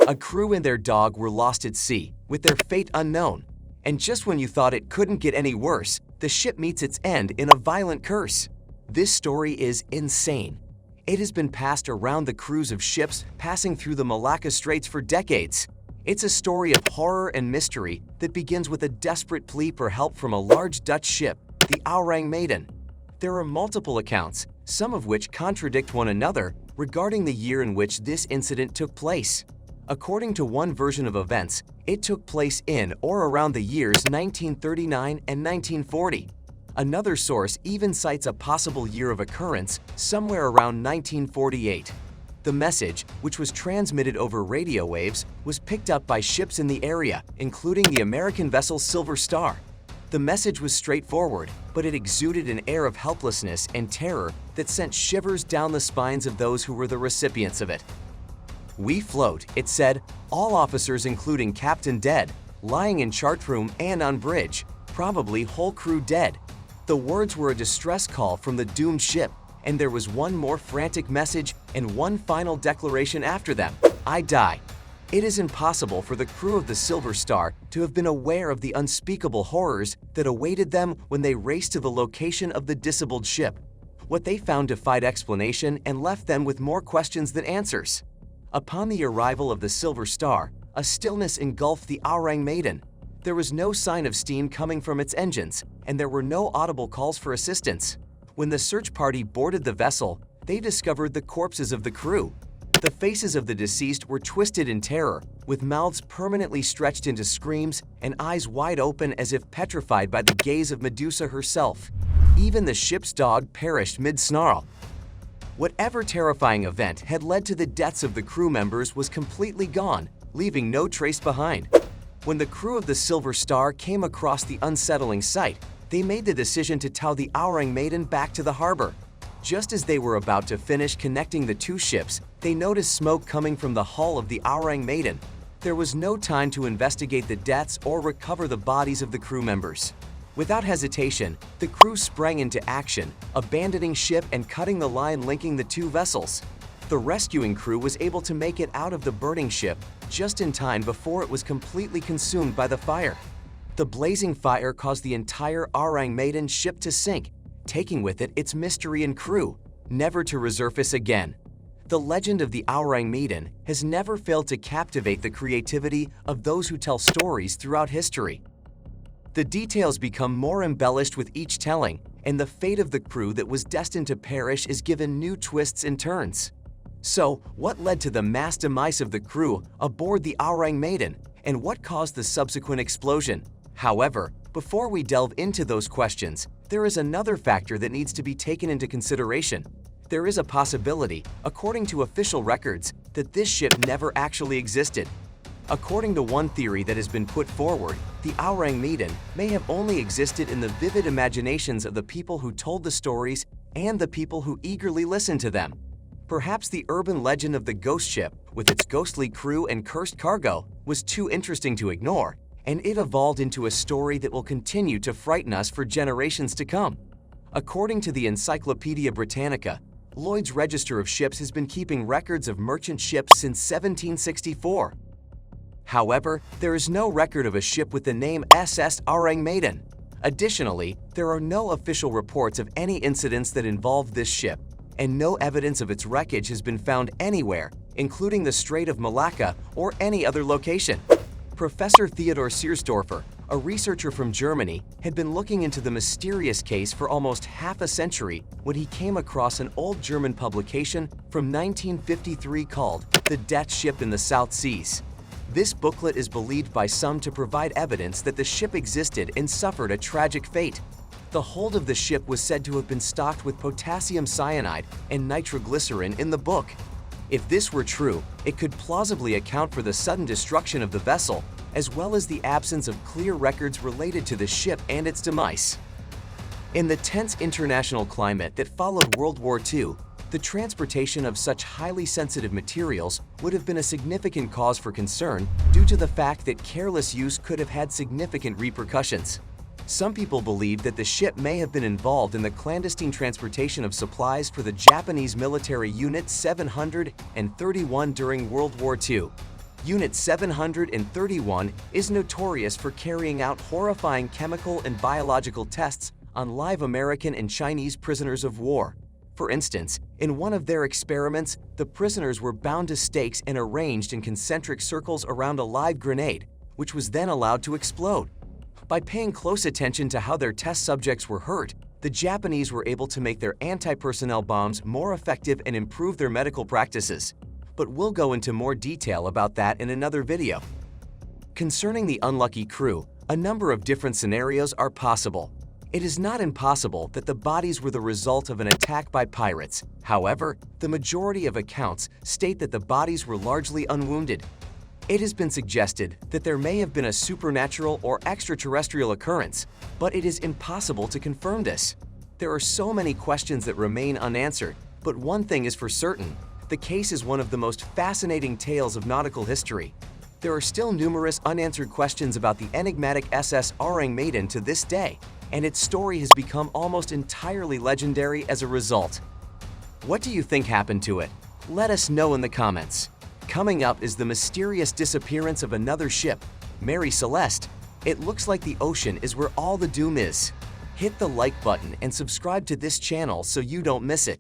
A crew and their dog were lost at sea, with their fate unknown. And just when you thought it couldn't get any worse, the ship meets its end in a violent curse. This story is insane. It has been passed around the crews of ships passing through the Malacca Straits for decades. It's a story of horror and mystery that begins with a desperate plea for help from a large Dutch ship, the Ourang Medan. There are multiple accounts, some of which contradict one another, regarding the year in which this incident took place. According to one version of events, it took place in or around the years 1939 and 1940. Another source even cites a possible year of occurrence somewhere around 1948. The message, which was transmitted over radio waves, was picked up by ships in the area, including the American vessel Silver Star. The message was straightforward, but it exuded an air of helplessness and terror that sent shivers down the spines of those who were the recipients of it. "We float," it said, "all officers including captain dead, lying in chart room and on bridge, probably whole crew dead." The words were a distress call from the doomed ship, and there was one more frantic message and one final declaration after them: "I die." It is impossible for the crew of the Silver Star to have been aware of the unspeakable horrors that awaited them when they raced to the location of the disabled ship. What they found defied explanation and left them with more questions than answers. Upon the arrival of the Silver Star, a stillness engulfed the Ourang Medan. There was no sign of steam coming from its engines, and there were no audible calls for assistance. When the search party boarded the vessel, they discovered the corpses of the crew. The faces of the deceased were twisted in terror, with mouths permanently stretched into screams and eyes wide open as if petrified by the gaze of Medusa herself. Even the ship's dog perished mid-snarl. Whatever terrifying event had led to the deaths of the crew members was completely gone, leaving no trace behind. When the crew of the Silver Star came across the unsettling sight, they made the decision to tow the Ourang Medan back to the harbor. Just as they were about to finish connecting the two ships, they noticed smoke coming from the hull of the Ourang Medan. There was no time to investigate the deaths or recover the bodies of the crew members. Without hesitation, the crew sprang into action, abandoning ship and cutting the line linking the two vessels. The rescuing crew was able to make it out of the burning ship just in time before it was completely consumed by the fire. The blazing fire caused the entire Ourang Medan ship to sink, taking with it its mystery and crew, never to resurface again. The legend of the Ourang Medan has never failed to captivate the creativity of those who tell stories throughout history. The details become more embellished with each telling, and the fate of the crew that was destined to perish is given new twists and turns. So, what led to the mass demise of the crew aboard the Ourang Medan, and what caused the subsequent explosion? However, before we delve into those questions, there is another factor that needs to be taken into consideration. There is a possibility, according to official records, that this ship never actually existed. According to one theory that has been put forward, the Ourang Medan may have only existed in the vivid imaginations of the people who told the stories and the people who eagerly listened to them. Perhaps the urban legend of the ghost ship, with its ghostly crew and cursed cargo, was too interesting to ignore, and it evolved into a story that will continue to frighten us for generations to come. According to the Encyclopedia Britannica, Lloyd's Register of Ships has been keeping records of merchant ships since 1764. However, there is no record of a ship with the name SS Ourang Medan. Additionally, there are no official reports of any incidents that involve this ship, and no evidence of its wreckage has been found anywhere, including the Strait of Malacca or any other location. Professor Theodor Seersdorfer, a researcher from Germany, had been looking into the mysterious case for almost half a century when he came across an old German publication from 1953 called The Death Ship in the South Seas. This booklet is believed by some to provide evidence that the ship existed and suffered a tragic fate. The hold of the ship was said to have been stocked with potassium cyanide and nitroglycerin in the book. If this were true, it could plausibly account for the sudden destruction of the vessel, as well as the absence of clear records related to the ship and its demise. In the tense international climate that followed World War II, the transportation of such highly sensitive materials would have been a significant cause for concern due to the fact that careless use could have had significant repercussions. Some people believe that the ship may have been involved in the clandestine transportation of supplies for the Japanese military Unit 731 during World War II. Unit 731 is notorious for carrying out horrifying chemical and biological tests on live American and Chinese prisoners of war. For instance, in one of their experiments, the prisoners were bound to stakes and arranged in concentric circles around a live grenade, which was then allowed to explode. By paying close attention to how their test subjects were hurt, the Japanese were able to make their anti-personnel bombs more effective and improve their medical practices. But we'll go into more detail about that in another video. Concerning the unlucky crew, a number of different scenarios are possible. It is not impossible that the bodies were the result of an attack by pirates. However, the majority of accounts state that the bodies were largely unwounded. It has been suggested that there may have been a supernatural or extraterrestrial occurrence, but it is impossible to confirm this. There are so many questions that remain unanswered, but one thing is for certain: the case is one of the most fascinating tales of nautical history. There are still numerous unanswered questions about the enigmatic SS Ourang Medan to this day, and its story has become almost entirely legendary as a result. What do you think happened to it? Let us know in the comments. Coming up is the mysterious disappearance of another ship, Mary Celeste. It looks like the ocean is where all the doom is. Hit the like button and subscribe to this channel so you don't miss it.